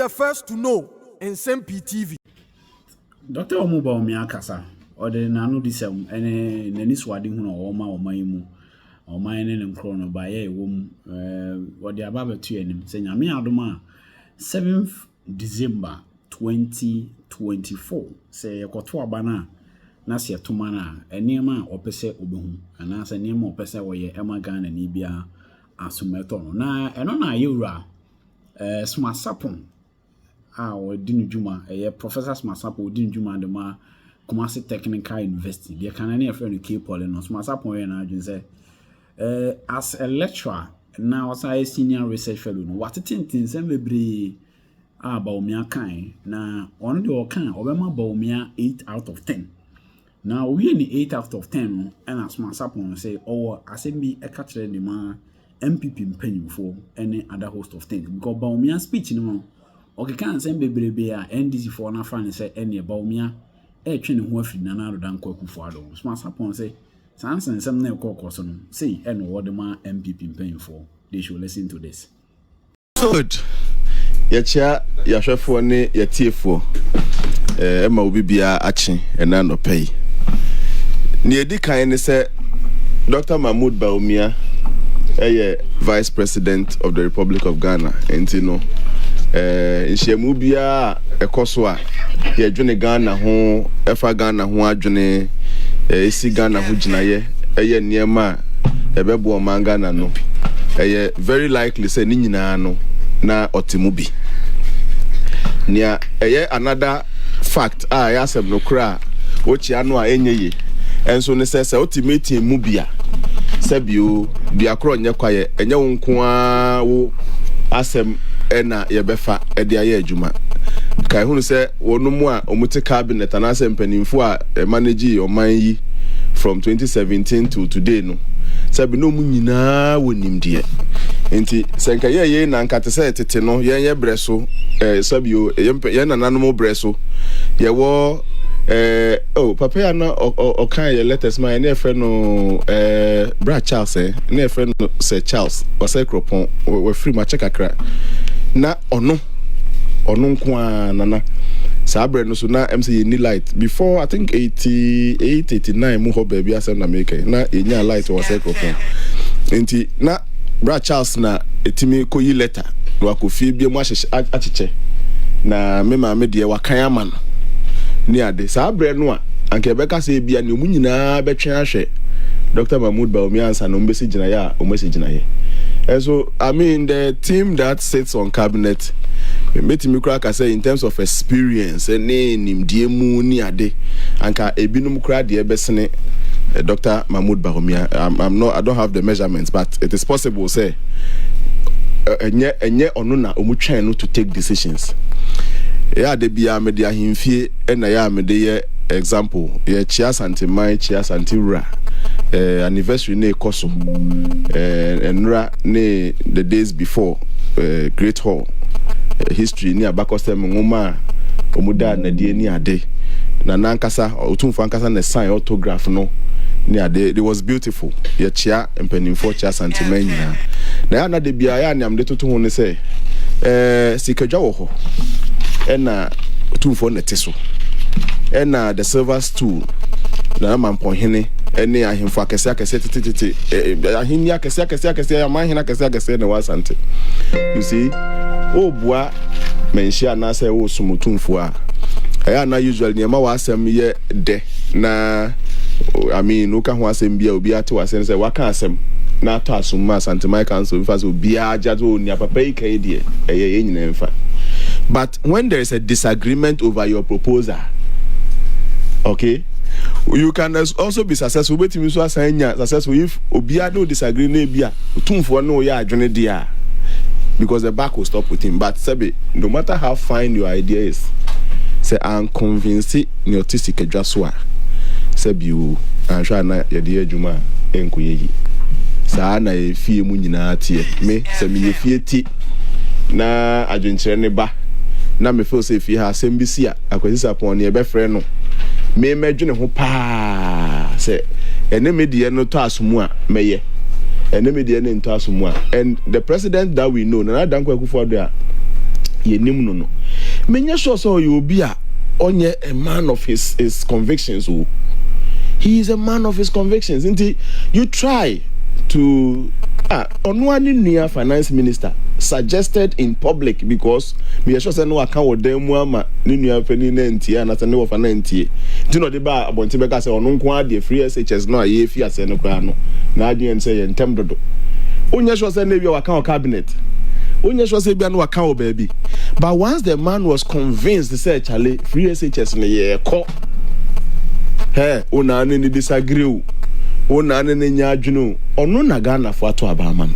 the first to know Nsem-Pii TV. Dr. Bawumia kasa or the nano disem and any swadi who or my mu or my and chrono by a womb what the above two and saying I mean Adoma 7th December 2024 say a kotua bana Nasia Tumana a nearma or pese ubu and as a name or pese where Emma Gan and Ibia asumeton na eno na yura Smart sapon or dinu juma Professor Smart sapon dinu juma de ma Kumasi Technical University they can any friend keep polling on Smart sapon and I say as a lecturer now as a senior research fellow what it things every Bawumia kind na on the kind Obama Bawumia 8 out of 10 now we in 8 out of 10 and as Smart sapon say oh I say me a catcher the man MPP penny for any other host of things because Bawumia speech no okay can't send baby NDC for na fan say any Bawumia twin who afi nana rodan kwaku for ado Smart sapon say sansen some na kokko so no say any what the man MPP penny for they should listen to this good ya hwefo ne ya tiefo ma obi bia achi ena no pay ne edi kan ne say Dr. Mahmoud Bawumia Vice President of the Republic of Ghana, and you know, Nsem-Pii ekoswa ye dwene Ghana ho efa Ghana ho adwene esi Ghana ho ginaye niema ebebo Ghana no very likely say ni nyina no na otimubi nia another fact ya asem no kra ochi anu a enyeye enso ne say ultimate mubia Sabio, the acro nyakwaye, and young kwa wo asem ena yebefa ediaye juma. Kai hunu se wonumwa omute cabinet and Nsem-Pii for manage or mind from 2017 to today no. Sabi no munyina wonim die. Enti senka ye na nkate se tete no ye breso sabio ye nananom breso ye wo papa ya na o kan ye letters my na friend no Bra Charles na friend no Sir Charles o say kropon we free ma check akra na ono nko nana sabre no so na MC ni light before I think 88 89 mu ho baby asem na make na enya light o say kropon enti na Bra Charles na etimi ko yi letter wa ko fie bi mu acheche na me ma me de wa kan ama no ni ade sabre no a anke beka se bia ne omunyina betwe ahwe Dr. Mahmoud Bawumia ansa no mbesi ginaye a o mesi ginaye so I mean the team that sits on cabinet metimi kura ka say in terms of experience ne nimdie mu ni ade anka ebinum kura de ebesene Dr. Mahmoud Bawumia I don't have the measurements but it is possible say enye ono na omutwen no to take decisions ya de bia me de ahimfie na ya me de ye example ye chia santimai chia santira anniversary ne koso enra ne the days before Great Hall history ni abakosem ngoma omuda na de ni ade na nankasa otumfo ankasa na sign autograph no ni ade it was beautiful ye chia mpanimfo chia santimai na ya na de bia ya nyam de toto ho ne say sikadwa wo ho ena tumfo neteso ena the silver stool na mampon hene ene ahemfo akese tete ahenia akese ya mahena akese na wasante you see obua menhia na say wo sumutumfo a aya na usually nyema wasem ye de na I mean uka ho asem bia obi ate wasem say waka asem na to asumma santimai council fa so bia ajazo ni papa ikai de eye nyina mfa. But when there is a disagreement over your proposal, okay, you can also be successful. But you so successful if obia no disagree na bia tumfo no ya adwene dia because the back will stop with him. But sabi no matter how fine your idea is, say I'm convinced ni autistic adwaso sabi you anhwa na ye de adwuma enkoyeyi saa na ye fie mu nyina tie me say me ye fie ti na adwenkyere ne ba na me feel say fie ha sembisi a akwasisa pon ne be frɛ no me medwene ho pa say ene me de no to asomu a meye ene me de no to asomu a and the president that we know na Dankwa Akufo-Addo a ye nim no menye sure so you be a onye a man of his convictions. He is a man of his convictions. Inti you try to Onwani near finance minister suggested in public, because me sure say no account with them ma ni nua pani na ntie na say no fa na ntie ti no de ba abonte be ka say ono nko ade free SHS no aye fi ase no kwa no na ade en say ye ntem dodo onya sure say na bi account cabinet onya sure say bi no account baby. But once the man was convinced, say Charlie free SHS no ye ko una ni disagree ona ne nya adwunu ono na Ghana for ato abama no.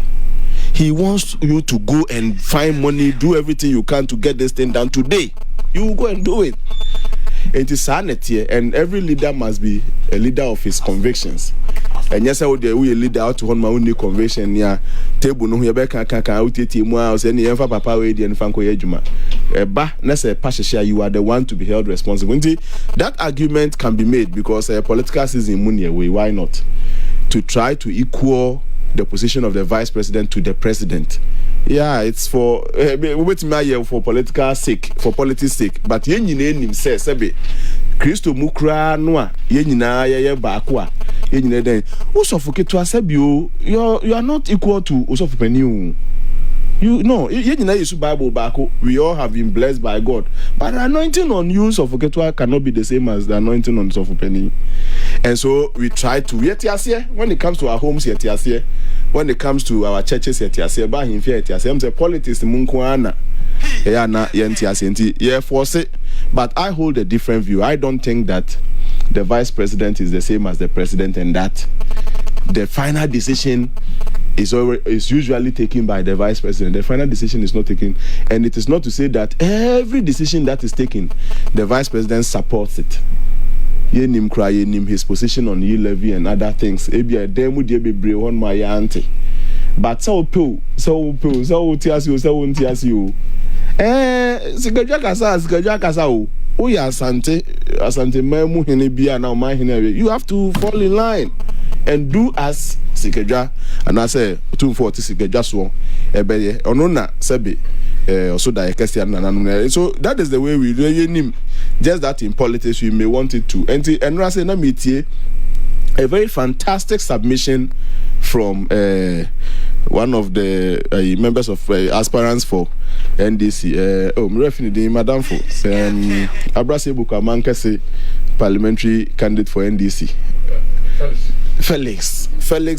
He wants you to go and find money, do everything you can to get this thing done today. You will go and do it. It is sanity, and every leader must be a leader of his convictions. And yes, I would be a leader out to hold my own conviction. Yeah, table no Rebecca can out mu house any ever papa we and Franco Ejuma. You are the one to be held responsible. That argument can be made because political season money away. Why not? To try to equal the position of the vice president to the president. Yeah, it's for for political sake, for politics sake. But yen nim say sebe Christo mukra noa yen nyina ye baako a yen nyina den usofoke to asebio you are not equal to usofopani. You know, yen nyina yesu Bible baako. We all have been blessed by God, but the anointing on you Usofoketwa cannot be the same as the anointing on Usofopani. And so we try to when it comes to our homes when it comes to our churches ba himfia I'm say politics munkuana na yentiase force it. But I hold a different view. I don't think that the vice president is the same as the president, and that the final decision is usually taken by the vice president. The final decision is not taken, and it is not to say that every decision that is taken the vice president supports it. Yenim cry yenim his position on levy and other things. Ebia demu de bebre on my auntie. But so tias you. Sikajwa kasa o. O ya asante memu hene bia na o ma hene. You have to fall in line and do as Sikajwa, and I say 240 Sikajwa so ebeye ono na sebe also that so that is the way we really name. Just that in politics we may want it to. And I say na metie a very fantastic submission from one of the members of aspirants for NDC. Madam for Abrase Bukaman parliamentary candidate for NDC. Felix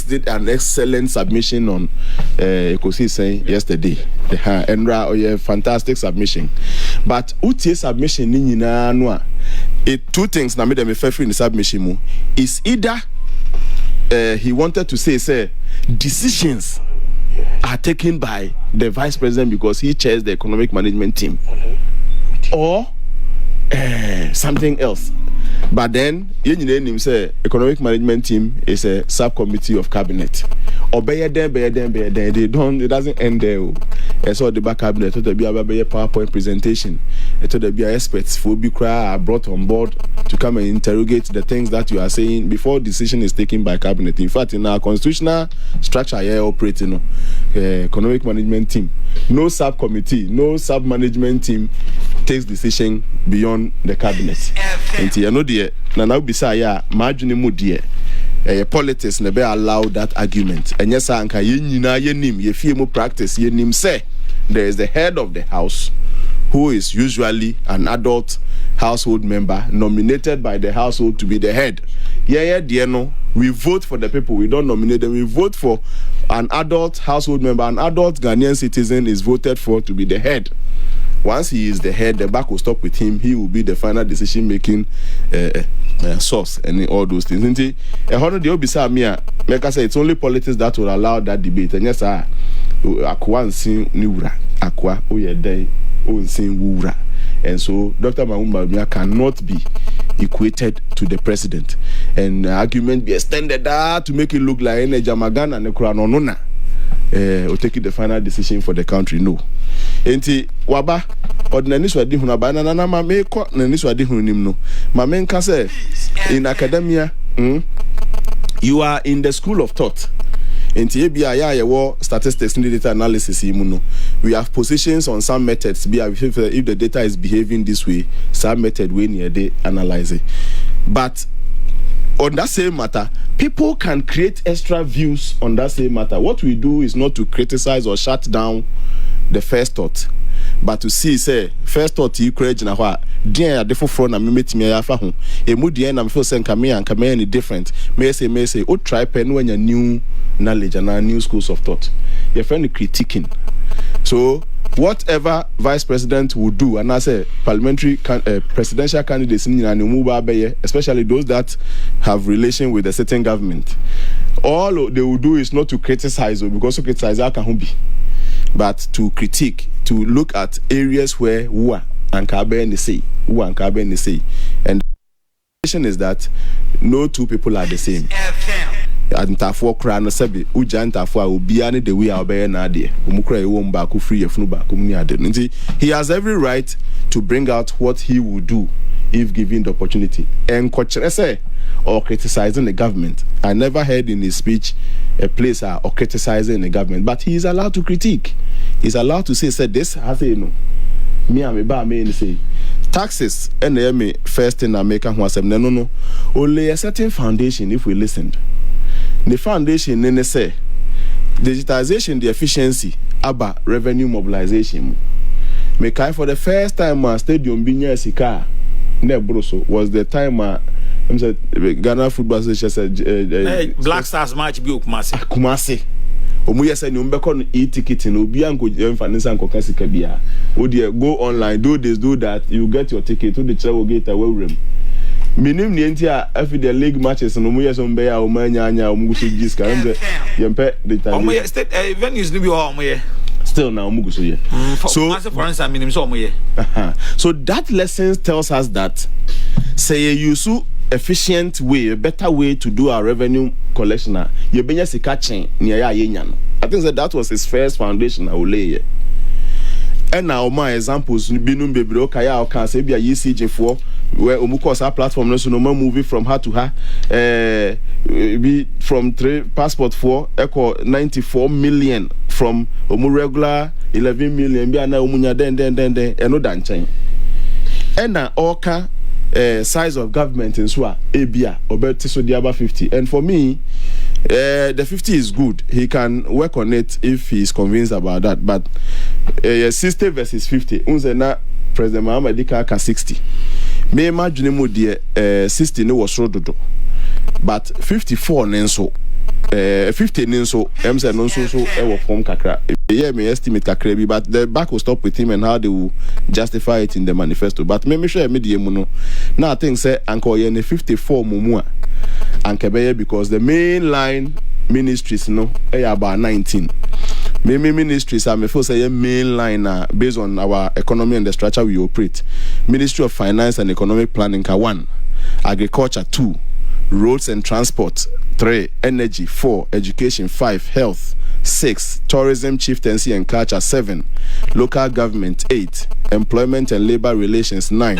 did an excellent submission on Ekosi saying yesterday. And a fantastic submission. But utie submission ni nyina no two things na made them fair in the submission is either he wanted to say decisions are taken by the vice president because he chairs the economic management team, or something else. But then you say economic management team is a subcommittee of cabinet. Or they don't, it doesn't end there. And so the back cabinet to be a PowerPoint presentation. To the experts for be are brought on board to come and interrogate the things that you are saying before decision is taken by cabinet. In fact, in our constitutional structure here operating economic management team, no subcommittee, no sub-management team takes decision beyond the cabinet. And you know the now beside margin mu dear politics never allow that argument. And yes, anka yenyina yenim ye fie mu practice yenim say there is the head of the house who is usually an adult household member nominated by the household to be the head. Dear no, we vote for the people, we don't nominate them. We vote for an adult household member, an adult Ghanaian citizen is voted for to be the head. Once he is the head, the back will stop with him. He will be the final decision-making source and all those things. Isn't it? Like I say, it's only politics that will allow that debate. And yes, Akwa nsin niwura, Akwa oyedai nsin wura. And so Dr. Bawumia cannot be equated to the president. And the argument be extended to make it look like Jamagana and Nekranonona. Or taking the final decision for the country. No. Enti waba ordinary swadi huna ba na ma me ko na ni swadi hunim no ma me nka say in academia you are in the school of thought In TBI, statistics and data analysis, we have positions on some methods. If the data is behaving this way, some method we near they analyze it. But on that same matter, people can create extra views on that same matter. What we do is not to criticize or shut down the first thought, but to see, say, first thought you create in a while. Dear, the front and me me afa ho. A mood and I'm saying come any different. May say, oh, try pen when you new knowledge and new schools of thought. Your friend critiquing. So whatever vice president will do, and I say parliamentary presidential candidates, especially those that have relation with a certain government, all they will do is not to criticize, because to criticize can be, but to critique, to look at areas where who and NDC, and the question is that no two people are the same. Antafo kra no sebe uja antafo a obia ne the way a obeye na ade omukra ewo mba ko free efunu ba ko muni ade nti he has every right to bring out what he will do if given the opportunity and say or criticizing the government. I never heard in his speech a place or criticizing the government, but he is allowed to critique. He's allowed to say this has no me am ba me say taxes and me first in America who was no only a certain foundation. If we listened, the foundation then say digitization, the efficiency about revenue mobilization. Mekai for the first time stadium binya sika ne broso was the time Ghana Football Association said Black Stars match bi Kumasi omuye say ni umbeko no e-ticket no obi anko emfanisa anko kasika bia odi go online, do this, do that, you get your ticket to the travel gate away room. Minim ni enti a after the league matches no muye so mbe ya o manya anya o muguso giska yempe the time omuye state venues ni bi o omuye still now muguso ye. So that lesson tells us that say use efficient way, a better way to do our revenue collection. You benya sika chen near ya yenyan. I think that was his first foundation I will lay. And now my examples binum bebro kaya o kan say bia ECG4 where omukos our platform no so no movie from her to her be from 3 passport 4 echo 94 million from omu regular 11 million bia na omunya den eno dan chen. And now oka size of government in Swa Abia Obeti so the 50. And for me, the 50 is good. He can work on it if he is convinced about that. But 60 versus 50, unzena President Muhammad Dika 60. Me imagine mo the 60 no was rododo, but 54 nenso. 50 nenso emse no so ewo form kakra. Yeah, me estimate kakra, but the back will stop with him and how they will justify it in the manifesto. But me share me the muno. Now I think say anko ye 54 mumua ankebeye because the main line ministries no about 19. Many ministries are me feel say main line based on our economy and the structure we operate. Ministry of Finance and Economic Planning 1, Agriculture 2, Roads and Transport 3, Energy 4, Education 5, Health 6, Tourism, Chieftaincy and Culture 7, Local Government 8, Employment and Labor Relations 9,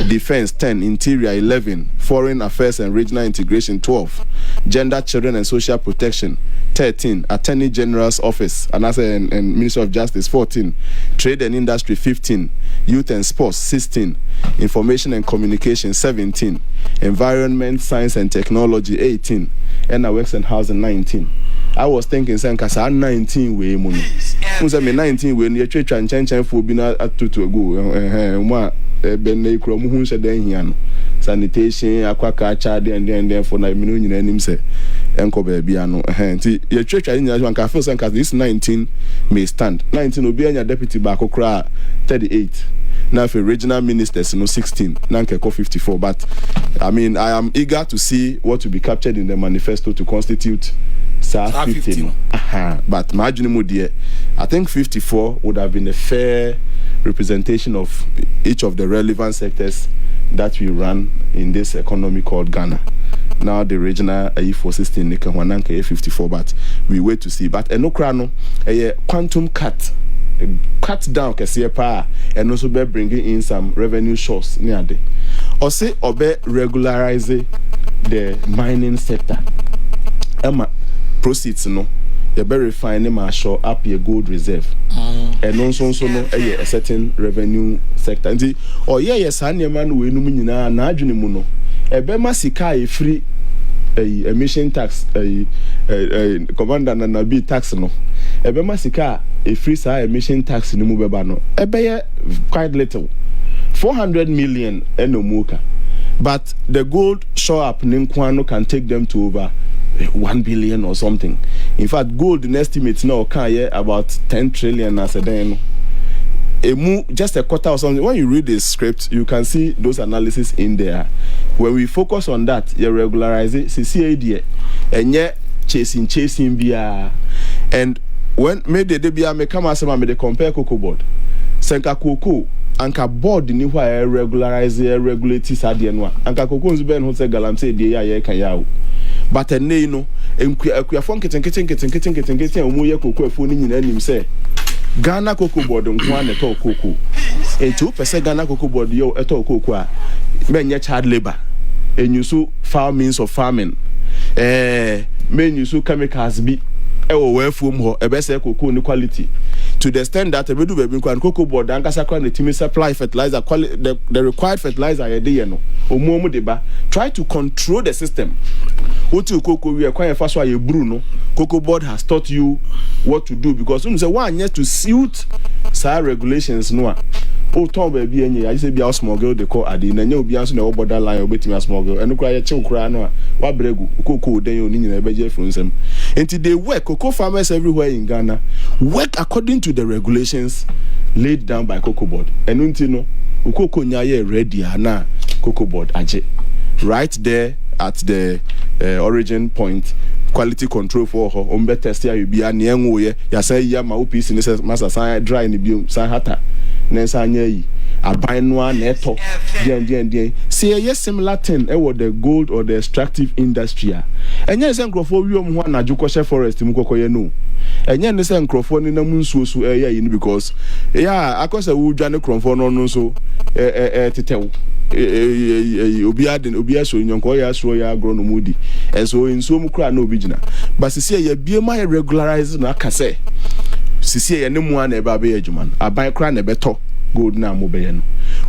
Defense 10, Interior 11, Foreign Affairs and Regional Integration 12, Gender, Children and Social Protection 13, Attorney General's Office and Minister of Justice 14, Trade and Industry 15, Youth and Sports 16, Information and Communication 17, Environment, Science and Technology 18, and Works and Housing 19. I was thinking saying kasa 19 way money. Unsa me 19 way ne twetwa nchanchen fo bi na atutu agu mo ben na ikro mo hu hye dan hia no. Sanitation akwaka cha den for na me no nyina anim se enko ba bia no nti ye twetwa nyina so anka feel saying kasa this 19 may stand. 19 obi anya deputy ba kokra 38. Now for regional ministers no 16 nankeko 54, but I mean I am eager to see what will be captured in the manifesto to constitute 50. But marginally, I think 54 would have been a fair representation of each of the relevant sectors that we run in this economy called Ghana. Now the regional A416 Nikawananka A54, but we wait to see. But enokrano a quantum cut down kesiye and also be bringing in some revenue source near there. Or say obe regularize the mining sector. Proceeds no you better refine ma show up your gold reserve and also no a certain revenue sector nti or yes anema no we no nyina na adwene mu no e be ma sika e free emission tax commander na be tax no e be ma sika e free sa emission tax ni mu beba no e be quite little 400 million enomuka. But the gold show up Ninkwano can take them to over 1 billion or something. In fact, gold in estimates now can about 10 trillion as a day. Just a quarter or something. When you read the script, you can see those analysis in there. When we focus on that, you regularize it, CCAD, and yet chasing BR. And when made the DBA may come as a compare cocoa board. Senka cocoa. Anka board ni hwa regularize regulate sadie no anka kokon zben ho se galam se die ya kan yawo but ene no akuafo nketen omo ye kokoafo ni nyina nim se Ghana cocoa board nko an eto cocoa enti pese Ghana cocoa board yo eto cocoa a menye child labor enyusu foul means of farming menyusu chemicals bi ewo wefuom ho ebese cocoa ni quality to the extent that ebedu bebi nkwan cocoa board ankasa kwa na timi supply fertilizer the required fertilizer ye de no omuomu de ba try to control the system oti cocoa we kwa fa so aye bru no cocoa board has taught you what to do because you say one yet to suit sa regulations no a o ton bebi enye I say bia small girl de call ade na nya obi anso na wo border line obetimi small girl eno kura ye chew kura no a wa bregu cocoa den yo ni nyina ebeje from nsem until they work cocoa farmers everywhere in Ghana work according to the regulations laid down by cocoa board and until no cocoa nya ready na cocoa board aje right there at the origin point quality control for her ombe test ya bia na enwo ye ya say ya ma opc ni masa san dry ni bi san hata na san nya yi aban no na eto den say yes similar thing the gold or the extractive industry enye se nkrofo wiom ho na jukoshe forest mu kokoye no enye ne se nkrofo ni na munsuosu yi ni because akosa wu dwane krofo no so tetew obi aso nyonko ya so ya agro no mudi enso enso mu kra na obi gina but sisi ya bie ma regularize na akase sisi ya ne mu na eba be adwuma aban kra na beto gold na mo be no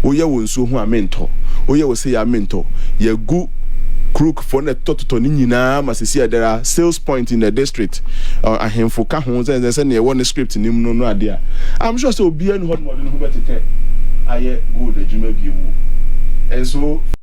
oye wonso ho amento oye wo se ya amento ya gu crook for the toto ni nyina masisi there are sales point in the district ahemfo ka ho say na one script ni mu no ade a I'm sure say obi anu hot modern hu betete aye gold adwuma bi mu and so